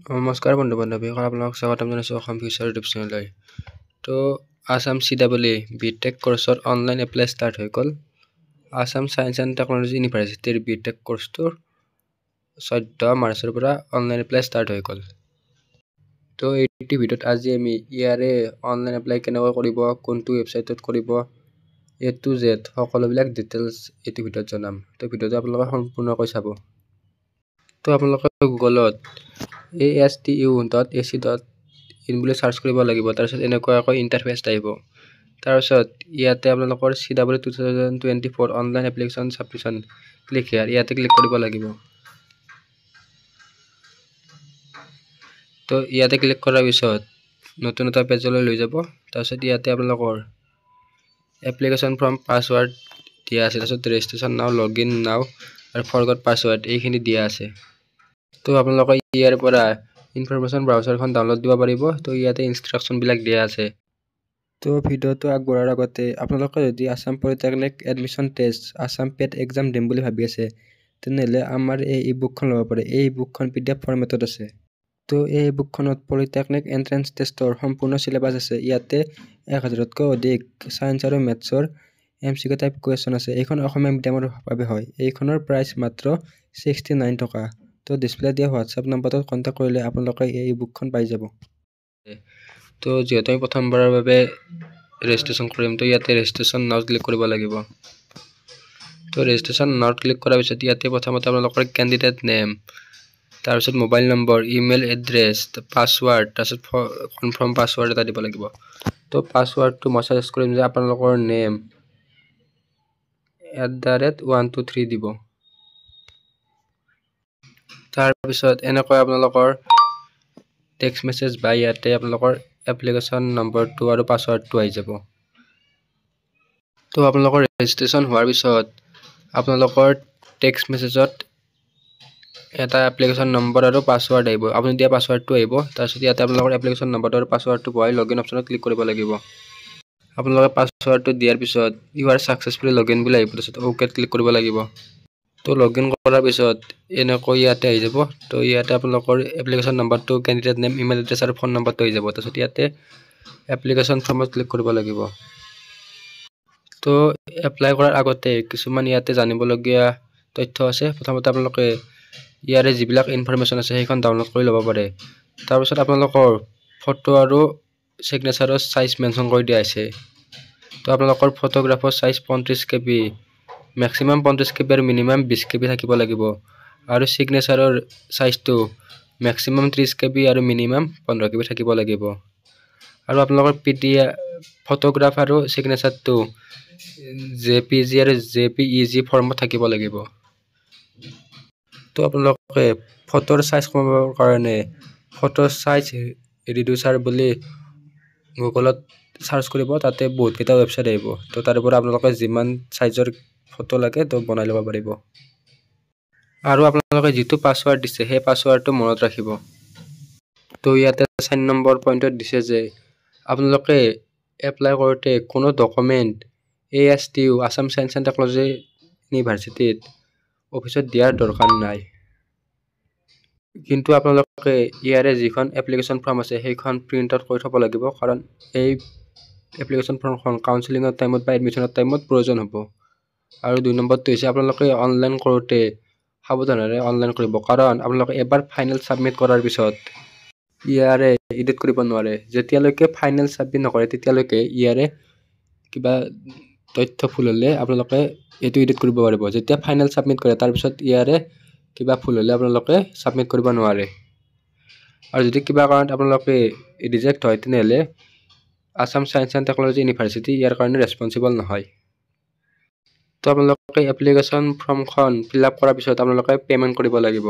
নমস্কাৰ বন্ধু বান্ধৱীসকল, আপোনালোকক স্বাগতম জনাইছোঁ অসম ফিউচাৰ ইউটিউব চেনেললৈ। তো আছাম CAA BTech কোৰ্চৰ অনলাইন এপ্লাই ষ্টাৰ্ট হৈ গ'ল। আছাম ছায়েন্স এণ্ড টেকনলজি ইউনিভাৰ্চিটিৰ BTech কোৰ্চটোৰ 14 মাৰ্চৰ পৰা অনলাইন এপ্লাই ষ্টাৰ্ট হৈ গ'ল। তো এইটো ভিডিঅ'ত আজি আমি ইয়াৰে অনলাইন এপ্লাই কেনেকৈ কৰিব, কোনটো ৱেবছাইটত কৰিব, A to Z সকলোবিলাক ডিটেইলছ এইটো ভিডিঅ'ত জনাম। তো ভিডিঅ'টো আপোনালোকে সম্পূৰ্ণকৈ চাব। তো আপোনালোকে গুগলত astu.ac.in বুলি সাৰ্চ কৰিব লাগিব। তাৰপিছত এনেকুৱাকৈ ইণ্টাৰফেচ আহিব। তাৰপিছত ইয়াতে আপোনালোকৰ CAA 2024 online application submission click here ইয়াতে ক্লিক কৰিব লাগিব। তো ইয়াতে ক্লিক কৰাৰ পিছত নতুন এটা পেজলৈ লৈ যাব। তাৰপিছত ইয়াতে আপোনালোকৰ এপ্লিকেশ্যন ফৰ্ম পাছৱৰ্ড দিয়া আছে। তাৰপিছত ৰেজিষ্ট্ৰেশ্যন নাও, লগইন নাও আৰু ফৰগট পাছৱৰ্ড এইখিনি দিয়া আছে। তো আপোনালোকে ইয়াৰ পৰা ইনফৰমেশ্যন ব্ৰাউচাৰখন ডাউনলোড দিব পাৰিব। তো ইয়াতে ইনষ্ট্ৰাকশ্যনবিলাক দিয়া আছে। তো ভিডিঅ'টো আগবঢ়াৰ আগতে আপোনালোকে যদি Assam polytechnic admission test Assam PET exam দিম বুলি ভাবি আছে, তেনেহ'লে আমাৰ এই ইবুকখন ল'ব পাৰে। এই ইবুকখন PDF ফৰ্মেটত আছে। তো এই বুকখনত পলিটেকনিক এণ্ট্ৰেন্স টেষ্টৰ সম্পূৰ্ণ চিলেবাছ আছে। ইয়াতে 1000তকৈ অধিক ছায়েন্স আৰু মেথছৰ MCQ টাইপ কুৱেশ্যন আছে। এইখন অসমীয়া মিডিয়ামৰ বাবে হয়। এইখনৰ প্ৰাইচ মাত্ৰ 69 টকা। তো ডিছপ্লে দিয়া হোৱাটছআপ নম্বৰটোত কণ্টেক্ট কৰিলে আপোনালোকে এই বুকখন পাই যাব। তো যিহেতু আমি প্ৰথমবাৰৰ বাবে ৰেজিষ্ট্ৰেশ্যন কৰিম, তো ইয়াতে ৰেজিষ্ট্ৰেশ্যন নাও ক্লিক কৰিব লাগিব। তো ৰেজিষ্ট্ৰেশ্যন নাওত ক্লিক কৰাৰ পিছত ইয়াতে প্ৰথমতে আপোনালোকৰ কেণ্ডিডেট নেম, তাৰপিছত mobile number, email address, password, তাৰপিছত কনফাৰ্ম পাছৱৰ্ড এটা দিব লাগিব। তো পাছৱৰ্ডটো মই ছাজেষ্ট কৰিম যে আপোনালোকৰ নেম @123 দিব। তাৰপিছত এনেকৈ আপোনালোকৰ টেক্সট মেছেজ বা ইয়াতে আপোনালোকৰ এপ্লিকেশ্যন নম্বৰটো আৰু পাছৱৰ্ডটো আহি যাব। তো আপোনালোকৰ ৰেজিষ্ট্ৰেশ্যন হোৱাৰ পিছত আপোনালোকৰ টেক্সট মেছেজত এটা এপ্লিকেশ্যন নম্বৰ আৰু পাছৱৰ্ড আহিব। আপুনি দিয়া পাছৱৰ্ডটো আহিব। তাৰপিছত ইয়াতে আপোনালোকৰ এপ্লিকেশ্যন নম্বৰটো আৰু পাছৱৰ্ডটো ভৰাই লগইন অপশ্যনত ক্লিক কৰিব লাগিব। আপোনালোকে পাছৱৰ্ডটো দিয়াৰ পিছত ইউ আৰ ছাকচেছফুলি লগইন বুলি আহিব। তাৰপিছত অ'কেত ক্লিক কৰিব লাগিব। তো লগইন কৰাৰ পিছত এনেকৈ ইয়াতে আহি যাব। তো ইয়াতে আপোনালোকৰ এপ্লিকেশ্যন নম্বৰটো, কেণ্ডিডেট নেম, ইমেইল এড্ৰেছ আৰু ফোন নম্বৰটো আহি যাব। তাৰপিছত ইয়াতে এপ্লিকেশ্যন ফৰ্মত ক্লিক কৰিব লাগিব। তো এপ্লাই কৰাৰ আগতে কিছুমান ইয়াতে জানিবলগীয়া তথ্য আছে। প্ৰথমতে আপোনালোকে ইয়াৰে যিবিলাক ইনফৰমেশ্যন আছে সেইখন ডাউনলোড কৰি ল'ব পাৰে। তাৰপিছত আপোনালোকৰ ফটো আৰু ছিগনেচাৰৰ চাইজ মেনশ্যন কৰি দিয়া আছে। তো আপোনালোকৰ ফটোগ্ৰাফৰ চাইজ 35 KB, মেক্সিমাম 35 KB আৰু মিনিমাম 20 KB থাকিব লাগিব। আৰু ছিগনেচাৰৰ চাইজটো মেক্সিমাম 30 KB আৰু মিনিমাম 15 KB থাকিব লাগিব। আৰু আপোনালোকৰ ফটোগ্ৰাফ আৰু ছিগনেচাৰটো JPG আৰু JPEG ফৰ্মত থাকিব লাগিব। তো আপোনালোকে ফটোৰ চাইজ কমাবৰ কাৰণে ফটোৰ চাইজ ৰিডিউচাৰ বুলি গুগলত চাৰ্চ কৰিব। তাতে বহুতকেইটা ৱেবছাইট আহিব। তো তাৰ পৰা আপোনালোকে যিমান চাইজৰ ফটো লাগে তো বনাই ল'ব পাৰিব। আৰু আপোনালোকে যিটো পাছৱৰ্ড দিছে সেই পাছৱৰ্ডটো মনত ৰাখিব। তো ইয়াতে 4 নম্বৰ পইণ্টত দিছে যে আপোনালোকে এপ্লাই কৰোঁতে কোনো document ASTU Assam science and technology ইউনিভাৰ্চিটিত অফিচত দিয়াৰ দৰকাৰ নাই। কিন্তু আপোনালোকে ইয়াৰে যিখন এপ্লিকেশ্যন ফৰ্ম আছে সেইখন প্ৰিণ্ট আউট কৰি থ'ব লাগিব। কাৰণ এই এপ্লিকেশ্যন ফৰ্মখন কাউন্সেলিঙৰ টাইমত বা এডমিশ্যনৰ টাইমত প্ৰয়োজন হ'ব। আৰু 2 নম্বৰটো হৈছে আপোনালোকে অনলাইন কৰোঁতে সাৱধানেৰে অনলাইন কৰিব। কাৰণ আপোনালোকে এবাৰ ফাইনেল ছাবমিট কৰাৰ পিছত ইয়াৰে এডিট কৰিব নোৱাৰে। যেতিয়ালৈকে ফাইনেল ছাবমিট নকৰে তেতিয়ালৈকে ইয়াৰে কিবা তথ্য ভুল হ'লে আপোনালোকে এইটো এডিট কৰিব পাৰিব। যেতিয়া ফাইনেল ছাবমিট কৰে তাৰপিছত ইয়াৰে কিবা ভুল হ'লে আপোনালোকে ছাবমিট কৰিব নোৱাৰে। আৰু যদি কিবা কাৰণত আপোনালোকে ৰিজেক্ট হয় তেনেহ'লে Assam science and technology university ইয়াৰ কাৰণে ৰেছপঞ্চিবল নহয়। তো আপোনালোকে এপ্লিকেশ্যন ফৰ্মখন ফিল আপ কৰাৰ পিছত আপোনালোকে পে'মেণ্ট কৰিব লাগিব।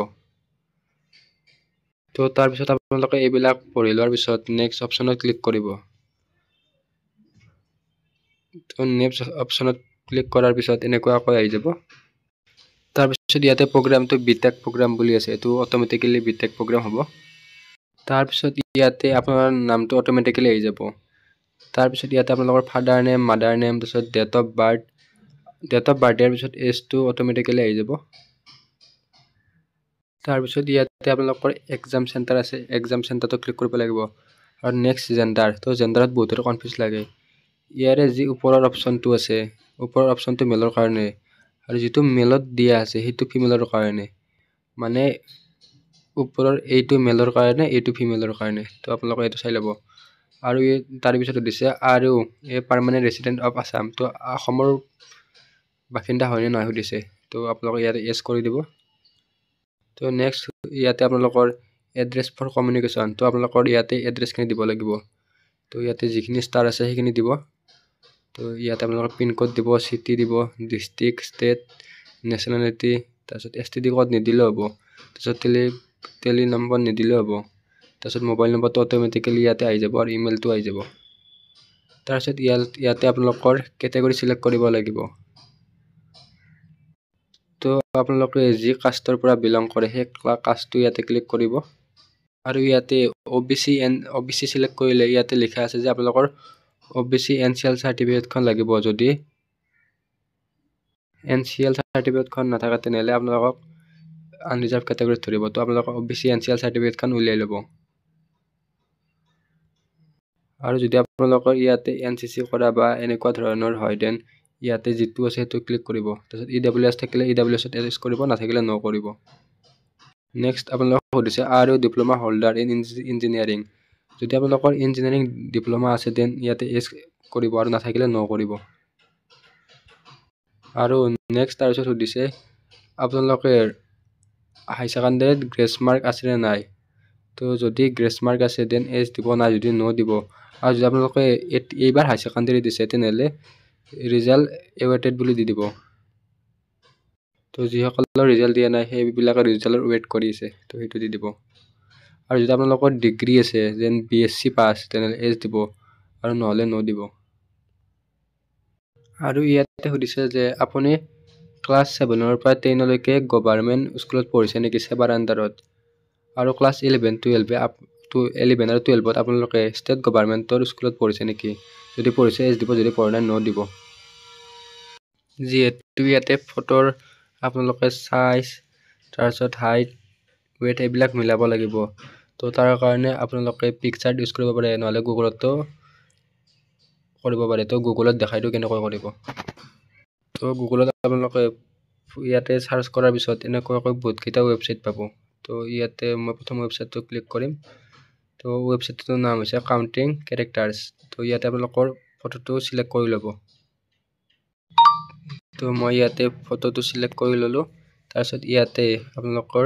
তো তাৰপিছত আপোনালোকে এইবিলাক পঢ়ি লোৱাৰ পিছত নেক্সট অপশ্যনত ক্লিক কৰিব। তো নেক্সট অপশ্যনত ক্লিক কৰাৰ পিছত এনেকুৱাকৈ আহি যাব। তাৰপিছত ইয়াতে প্ৰগ্ৰামটো BTech প্ৰগ্ৰাম বুলি আছে। এইটো অট'মেটিকেলি BTech প্ৰগ্ৰাম হ'ব। তাৰপিছত ইয়াতে আপোনাৰ নামটো অট'মেটিকেলি আহি যাব। তাৰপিছত ইয়াতে আপোনালোকৰ ফাদাৰ নেম, মাদাৰ নেম, তাৰপিছত ডেট অফ বাৰ্থ দিয়াৰ পিছত এজটো অট'মেটিকেলি আহি যাব। তাৰপিছত ইয়াতে আপোনালোকৰ এক্সাম চেণ্টাৰ আছে, এক্সাম চেণ্টাৰটো ক্লিক কৰিব লাগিব। আৰু নেক্সট জেণ্ডাৰ, তো জেণ্ডাৰত বহুতৰ কনফিউজ লাগে। ইয়াৰে যি ওপৰৰ অপশ্যনটো আছে, ওপৰৰ অপশ্যনটো মেলৰ কাৰণে, আৰু যিটো মেলত দিয়া আছে সেইটো ফিমেলৰ কাৰণে। মানে ওপৰৰ এইটো মেলৰ কাৰণে, এইটো ফিমেলৰ কাৰণে। তো আপোনালোকে এইটো চাই ল'ব। আৰু তাৰ পিছত দিছে আৰু এই পাৰ্মানেণ্ট ৰেচিডেণ্ট অফ আছাম, তো অসমৰ বাসিন্দা হয়নে নহয় সুধিছে। তো আপোনালোকে ইয়াতে য়েছ কৰি দিব। তো নেক্সট ইয়াতে আপোনালোকৰ এড্ৰেছ ফৰ কমিউনিকেশ্যন, তো আপোনালোকৰ ইয়াতে এড্ৰেছখিনি দিব লাগিব। তো ইয়াতে যিখিনি ষ্টাৰ আছে সেইখিনি দিব। তো ইয়াতে আপোনালোকৰ পিনক'ড দিব, চিটি দিব, ডিষ্ট্ৰিক্ট, ষ্টেট, নেশ্যনেলিটি, তাৰপিছত STD কোড নিদিলেও হ'ব। তাৰপিছত টেলি নম্বৰ নিদিলেও হ'ব। তাৰপিছত মোবাইল নম্বৰটো অট'মেটিকেলি ইয়াতে আহি যাব আৰু ইমেইলটো আহি যাব। তাৰপিছত ইয়াতে আপোনালোকৰ কেটেগৰী চিলেক্ট কৰিব লাগিব। তো আপোনালোকে যি কাষ্টৰ পৰা বিলং কৰে সেই কাষ্টটো ইয়াতে ক্লিক কৰিব। আৰু ইয়াতে OBC চিলেক্ট কৰিলে ইয়াতে লিখা আছে যে আপোনালোকৰ OBC NCL চাৰ্টিফিকেটখন লাগিব। যদি NCL চাৰ্টিফিকেটখন নাথাকে তেনেহ'লে আপোনালোকক আনৰিজাৰ্ভ কেটেগৰীত ধৰিব। তো আপোনালোকৰ OBC NCL চাৰ্টিফিকেটখন উলিয়াই ল'ব। আৰু যদি আপোনালোকৰ ইয়াতে NCC কৰা বা এনেকুৱা ধৰণৰ হয় দেন ইয়াতে যিটো আছে সেইটো ক্লিক কৰিব। তাৰপিছত EWS থাকিলে EWSত এছ কৰিব, নাথাকিলে ন কৰিব। নেক্সট আপোনালোকক সুধিছে আৰু ডিপ্ল'মা হোল্ডাৰ ইন ইঞ্জিনিয়াৰিং। যদি আপোনালোকৰ ইঞ্জিনিয়াৰিং ডিপ্ল'মা আছে দেন ইয়াতে এছ কৰিব আৰু নাথাকিলে ন কৰিব। আৰু নেক্সট তাৰপিছত সুধিছে আপোনালোকে হাই ছেকেণ্ডেৰীত গ্ৰেছ মাৰ্ক আছেনে নাই। তো যদি গ্ৰেছ মাৰ্ক আছে দেন এছ দিব, নাই যদি ন দিব। আৰু যদি আপোনালোকে এইবাৰ হাই ছেকেণ্ডেৰী দিছে তেনেহ'লে ৰিজাল্ট এৱেইটেড বুলি দি দিব। তো যিসকলৰ ৰিজাল্ট দিয়া নাই সেইবিলাকে ৰিজাল্টৰ ৱেইট কৰি আছে, তো সেইটো দি দিব। আৰু যদি আপোনালোকৰ ডিগ্ৰী আছে যেন BSc পাছ তেনেহ'লে এছ দিব আৰু নহ'লে ন দিব। আৰু ইয়াতে সুধিছে যে আপুনি ক্লাছ 7ৰ পৰা 10লৈকে গভৰ্ণমেণ্ট স্কুলত পঢ়িছে নেকি সেৱাৰ আণ্ডাৰত। আৰু ক্লাছ 11 আৰু 12ত আপোনালোকে ষ্টেট গভৰ্ণমেণ্টৰ স্কুলত পঢ়িছে নেকি। যদি পঢ়িছে এছ দিব, যদি পঢ়া নাই ন দিব। যিহেতু ইয়াতে ফটোৰ আপোনালোকে চাইজ, তাৰপিছত হাইট, ৱেইট এইবিলাক মিলাব লাগিব। তো তাৰ কাৰণে আপোনালোকে পিকচাৰ ইউজ কৰিব পাৰে, নহ'লে গুগলতো কৰিব পাৰে। তো গুগলত দেখাই দিওঁ কেনেকৈ কৰিব। তো গুগলত আপোনালোকে ইয়াতে চাৰ্চ কৰাৰ পিছত এনেকুৱাকৈ বহুতকেইটা ৱেবছাইট পাব। তো ইয়াতে মই প্ৰথম ৱেবছাইটটো ক্লিক কৰিম। তো ৱেবছাইটটোৰ নাম হৈছে কাউণ্টিং কেৰেক্টাৰ্ছ। তো ইয়াতে আপোনালোকৰ ফটোটো চিলেক্ট কৰি ল'ব। তো মই ইয়াতে ফটোটো চিলেক্ট কৰি ল'লোঁ। তাৰপিছত ইয়াতে আপোনালোকৰ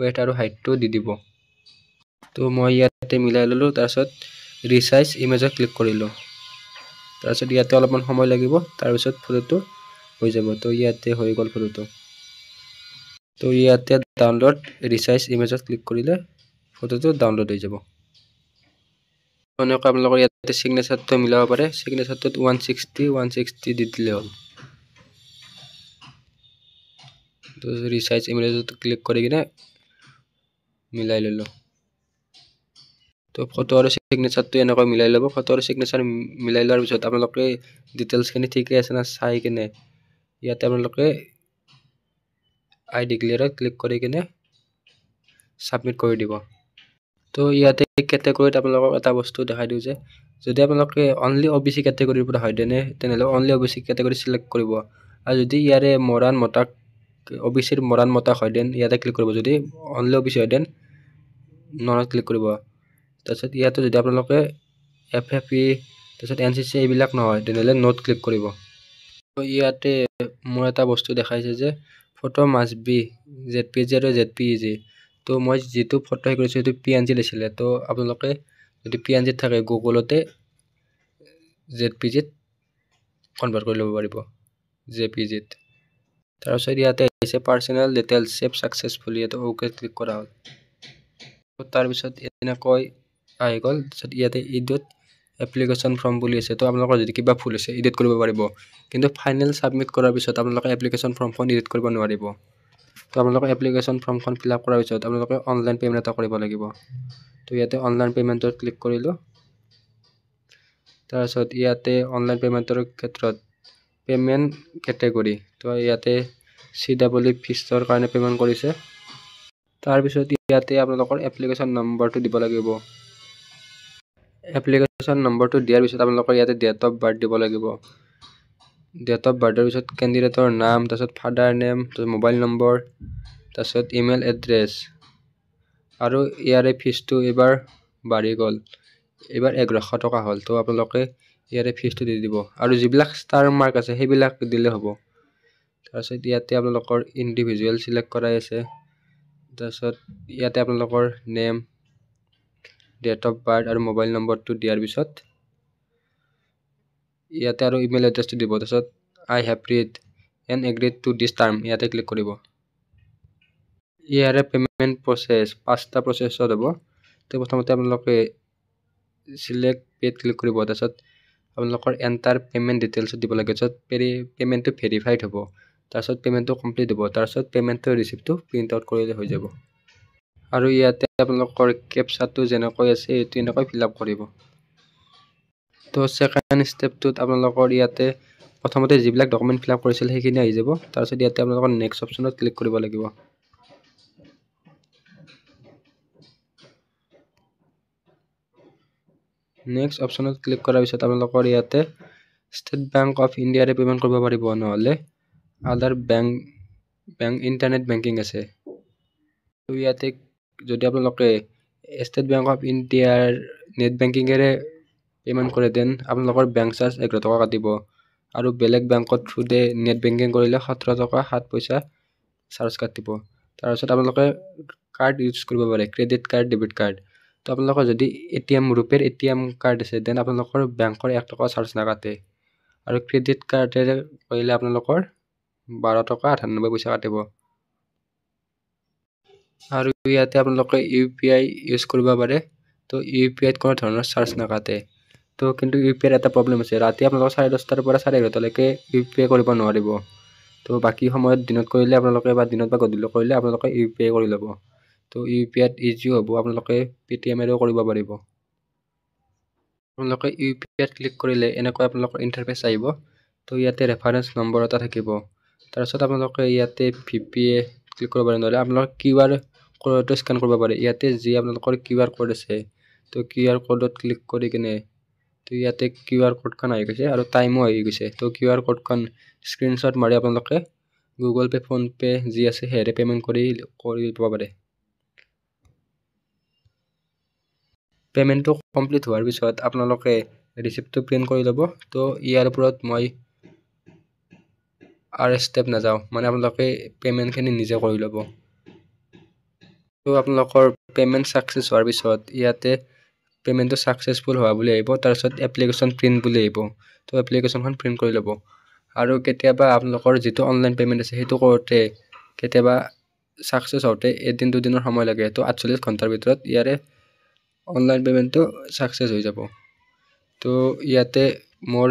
ৱেইট আৰু হাইটটো দি দিব। তো মই ইয়াতে মিলাই ল'লোঁ। তাৰপিছত ৰিচাইজ ইমেজত ক্লিক কৰিলোঁ। তাৰপিছত ইয়াতে অলপমান সময় লাগিব, তাৰপিছত ফটোটো হৈ যাব। তো ইয়াতে হৈ গ'ল ফটোটো। তো ইয়াতে ডাউনলোড ৰিচাইজ ইমেজত ক্লিক কৰিলে ফটোটো ডাউনলোড হৈ যাব। এনেকৈ আপোনালোকৰ ইয়াতে ছিগনেচাৰটো মিলাব পাৰে। ছিগনেচাৰটোত 160 দি দিলে হ'ল। তো ৰিচাইজ ইমেজত ক্লিক কৰি কিনে মিলাই ল'লোঁ। তো ফটো আৰু ছিগনেচাৰটো এনেকৈ মিলাই ল'ব। ফটো আৰু ছিগনেচাৰ মিলাই লোৱাৰ পিছত আপোনালোকে ডিটেইলছখিনি ঠিকে আছে না চাই কিনে ইয়াতে আপোনালোকে আই ডিক্লেয়াৰত ক্লিক কৰি কিনে ছাবমিট কৰি দিব। তো ইয়াতে কেটেগৰীত আপোনালোকক এটা বস্তু দেখাই দিওঁ যে যদি আপোনালোকে অনলি OBC কেটেগৰীৰ পৰা হয় তেনেহ'লে অনলি OBC কেটেগৰী চিলেক্ট কৰিব। আৰু যদি ইয়াৰে OBCৰ মৰাণ মতাক হয় দেন ইয়াতে ক্লিক কৰিব। যদি অনলি OBC হয় দেন ননত ক্লিক কৰিব। তাৰপিছত ইয়াতে যদি আপোনালোকে FFE তাৰপিছত NCC এইবিলাক নহয় তেনেহ'লে নোট ক্লিক কৰিব। তো ইয়াতে মোৰ এটা বস্তু দেখাইছে যে ফটো মাষ্ট বি ZPG আৰু ZPEG। তো মই যিটো ফটো হেৰি কৰিছোঁ সেইটো PNG দিছিলে। তো আপোনালোকে যদি PNG থাকে গুগলতে ZPGত কনভাৰ্ট কৰি ল'ব পাৰিব, JPGত। তাৰপিছত ইয়াতে আহিছে পাৰ্চনেল ডিটেইলছ ছেভ ছাকচেছফুলি, ইয়াতে অ'কে ক্লিক কৰা হ'ল। তাৰপিছত এনেকৈ আহি গ'ল। তাৰপিছত ইয়াতে ইডিট এপ্লিকেশ্যন ফৰ্ম বুলি আছে। তো আপোনালোকৰ যদি কিবা ভুল হৈছে এডিট কৰিব পাৰিব, কিন্তু ফাইনেল ছাবমিট কৰাৰ পিছত আপোনালোকে এপ্লিকেশ্যন ফৰ্মখন এডিট কৰিব নোৱাৰিব। তো আপোনালোকে এপ্লিকেশ্যন ফৰ্মখন ফিল আপ কৰাৰ পিছত আপোনালোকে অনলাইন পে'মেণ্ট এটা কৰিব লাগিব। তো ইয়াতে অনলাইন পে'মেণ্টত ক্লিক কৰিলোঁ। তাৰপিছত ইয়াতে অনলাইন পে'মেণ্টৰ ক্ষেত্ৰত পে'মেণ্ট কেটেগৰী, তো ইয়াতে CWE ফিজৰ কাৰণে পে'মেণ্ট কৰিছে। তাৰ পিছত ইয়াতে আপোনালোকৰ এপ্লিকেশ্যন নম্বৰটো দিব লাগিব। এপ্লিকেশ্যন নম্বৰটো দিয়াৰ পিছত আপোনালোকৰ ইয়াতে ডেট অফ বাৰ্থ দিব লাগিব। ডেট অফ বাৰ্থৰ পিছত কেণ্ডিডেটৰ নাম, তাৰপিছত ফাদাৰ নেম, তাৰপিছত মোবাইল নম্বৰ, তাৰপিছত ইমেইল এড্ৰেছ। আৰু ইয়াৰে ফিজটো এইবাৰ বাঢ়ি গ'ল, এইবাৰ 1100 টকা হ'ল। তো আপোনালোকে ইয়াৰে ফিজটো দি দিব আৰু যিবিলাক ষ্টাৰ মাৰ্ক আছে সেইবিলাক দিলে হ'ব। তাৰপিছত ইয়াতে আপোনালোকৰ ইণ্ডিভিজুৱেল চিলেক্ট কৰাই আছে। তাৰপিছত ইয়াতে আপোনালোকৰ নেম, ডেট অফ বাৰ্থ আৰু মোবাইল নম্বৰটো দিয়াৰ পিছত ইয়াতে আৰু ইমেইল এড্ৰেছটো দিব। তাৰপিছত I have read and agreed to this term ইয়াতে ক্লিক কৰিব। ইয়াৰে পে'মেণ্ট প্ৰচেছ 5টা প্ৰচেছত হ'ব। তো প্ৰথমতে আপোনালোকে চিলেক্ট পে'ত ক্লিক কৰিব। তাৰপিছত আপোনালোকৰ এণ্টাৰ পে'মেণ্ট ডিটেইলছত দিব লাগে। তাৰপিছত পে'মেণ্টটো ভেৰিফাইড হ'ব। তাৰপিছত পে'মেণ্টটো কমপ্লিট হ'ব। তাৰপিছত পে'মেণ্টৰ ৰিচিপ্টটো প্ৰিণ্ট আউট কৰিলে হৈ যাব। আৰু ইয়াতে আপোনালোকৰ কেপচাটো যেনেকৈ আছে এইটো এনেকৈ ফিল আপ কৰিব। তো ছেকেণ্ড ষ্টেপটোত আপোনালোকৰ ইয়াতে প্ৰথমতে যিবিলাক ডকুমেণ্ট ফিল আপ কৰিছিল সেইখিনি আহি যাব। তাৰপিছত ইয়াতে আপোনালোকৰ নেক্সট অপশ্যনত ক্লিক কৰিব লাগিব। নেক্সট অপশ্যনত ক্লিক কৰাৰ পিছত আপোনালোকৰ ইয়াতে ষ্টেট বেংক অফ ইণ্ডিয়াৰে পে'মেণ্ট কৰিব পাৰিব, নহ'লে আদাৰ বেংক ইণ্টাৰনেট বেংকিং আছে। তো ইয়াতে যদি আপোনালোকে ষ্টেট বেংক অফ ইণ্ডিয়াৰ নেট বেংকিঙেৰে পে'মেণ্ট কৰে দেন আপোনালোকৰ বেংক চাৰ্জ 11 টকা কাটিব। আৰু বেলেগ বেংকত থ্ৰুতে নেট বেংকিং কৰিলে 17 টকা 7 পইচা চাৰ্জ কাটিব। তাৰপিছত আপোনালোকে কাৰ্ড ইউজ কৰিব পাৰে, ক্ৰেডিট কাৰ্ড, ডেবিট কাৰ্ড। তো আপোনালোকৰ যদি ৰুপেৰ ATM কাৰ্ড আছে দেন আপোনালোকৰ বেংকৰ 1 টকা চাৰ্জ নাকাটে। আৰু ক্ৰেডিট কাৰ্ডেৰে কৰিলে আপোনালোকৰ 12 টকা 98 পইচা কাটিব। আৰু ইয়াতে আপোনালোকে UPI ইউজ কৰিব পাৰে। তো UPIত কোনো ধৰণৰ চাৰ্জ নাকাটে। তো কিন্তু UPIৰ এটা প্ৰব্লেম আছে, ৰাতি আপোনালোকে 10:30টাৰ পৰা 11:30লৈকে UPI কৰিব নোৱাৰিব। তো বাকী সময়ত দিনত কৰিলে আপোনালোকে বা দিনত বা গধূলি কৰিলে আপোনালোকে UPI কৰি ল'ব। তো UPIত ইজিও হ'ব, আপোনালোকে পেটিএমেৰেও কৰিব পাৰিব। আপোনালোকে UPIত ক্লিক কৰিলে এনেকৈ আপোনালোকৰ ইণ্টাৰফেচ আহিব। তো ইয়াতে ৰেফাৰেঞ্চ নম্বৰ এটা থাকিব। তাৰপিছত আপোনালোকে ইয়াতে VPA ক্লিক কৰিব পাৰে, নহ'লে আপোনালোকৰ QR কোডটো স্কেন কৰিব পাৰে। ইয়াতে যি আপোনালোকৰ QR কোড আছে তো QR কোডত ক্লিক কৰি কিনে তো ইয়াতে QR কোডখন আহি গৈছে আৰু টাইমো আহি গৈছে। তো QR কোডখন স্ক্ৰীনশ্বট মাৰি আপোনালোকে গুগল পে', ফোনপে' যি আছে সেয়াৰে পে'মেণ্ট কৰি দিব পাৰে। পে'মেণ্টটো কমপ্লিট হোৱাৰ পিছত আপোনালোকে ৰিচিপ্টটো প্ৰিণ্ট কৰি ল'ব। তো ইয়াৰ ওপৰত মই আৰু ষ্টেপ নাযাওঁ, মানে আপোনালোকে পে'মেণ্টখিনি নিজে কৰি ল'ব। তো আপোনালোকৰ পে'মেণ্ট ছাকচেছ হোৱাৰ পিছত ইয়াতে পে'মেণ্টটো ছাকচেছফুল হোৱা বুলি আহিব। তাৰপিছত এপ্লিকেশ্যন প্ৰিণ্ট বুলি আহিব। তো এপ্লিকেশ্যনখন প্ৰিণ্ট কৰি ল'ব। আৰু কেতিয়াবা আপোনালোকৰ যিটো অনলাইন পে'মেণ্ট আছে সেইটো কৰোঁতে কেতিয়াবা ছাকচেছ হওঁতে 1-2 দিনৰ সময় লাগে। তো 48 ঘণ্টাৰ ভিতৰত ইয়াৰে অনলাইন পে'মেণ্টটো ছাকচেছ হৈ যাব। তো ইয়াতে মোৰ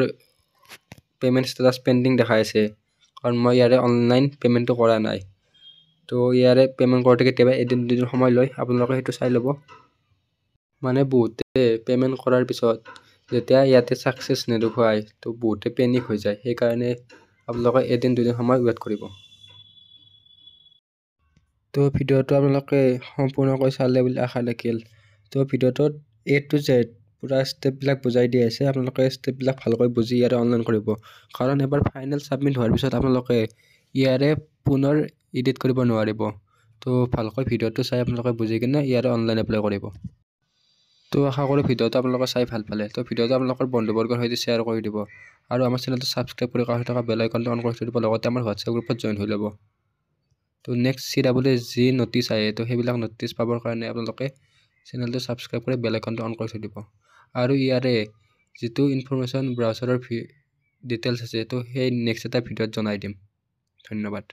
পে'মেণ্ট ষ্টেটাছ পেণ্ডিং দেখাই আছে, কাৰণ মই ইয়াৰে অনলাইন পে'মেণ্টটো কৰা নাই। তো ইয়াৰে পে'মেণ্ট কৰোঁতে কেতিয়াবা 1-2 দিন সময় লয়, আপোনালোকে সেইটো চাই ল'ব। মানে বহুতে পে'মেণ্ট কৰাৰ পিছত যেতিয়া ইয়াতে ছাকচেছ নেদেখুৱায় তো বহুতে পেনিক হৈ যায়। সেইকাৰণে আপোনালোকে 1-2 দিন সময় ৱেইট কৰিব। তো ভিডিঅ'টো আপোনালোকে সম্পূৰ্ণকৈ চালে বুলি আশা ৰাখিল। তো ভিডিঅ'টোত A to Z পুৰা ষ্টেপবিলাক বুজাই দিয়া আছে। আপোনালোকে ষ্টেপবিলাক ভালকৈ বুজি ইয়াৰে অনলাইন কৰিব, কাৰণ এবাৰ ফাইনেল ছাবমিট হোৱাৰ পিছত আপোনালোকে ইয়াৰে পুনৰ এডিট কৰিব নোৱাৰিব। তো ভালকৈ ভিডিঅ'টো চাই আপোনালোকে বুজি কিনে ইয়াৰে অনলাইন এপ্লাই কৰিব। তো আশা কৰোঁ ভিডিঅ'টো আপোনালোকে চাই ভাল পালে। তো ভিডিঅ'টো আপোনালোকৰ বন্ধুবৰ্গৰ সৈতে শ্বেয়াৰ কৰি দিব আৰু আমাৰ চেনেলটো ছাবস্ক্ৰাইব কৰি কাষত থকা বেল আইকনটো অন কৰি থৈ দিব। লগতে আমাৰ হোৱাটছএপ গ্ৰুপত জইন হৈ ল'ব। তো নেক্সট CWC ন'টিছ আহে, তো সেইবিলাক ন'টিছ পাবৰ কাৰণে আপোনালোকে চেনেলটো ছাবস্ক্ৰাইব কৰি বেল আইকনটো অন কৰি থৈ দিব। আৰু ইয়াৰে যিটো ইনফৰমেশ্যন ব্ৰাউচাৰৰ ডিটেইলছ আছে তো সেই নেক্সট এটা ভিডিঅ'ত জনাই দিম। ধন্যবাদ।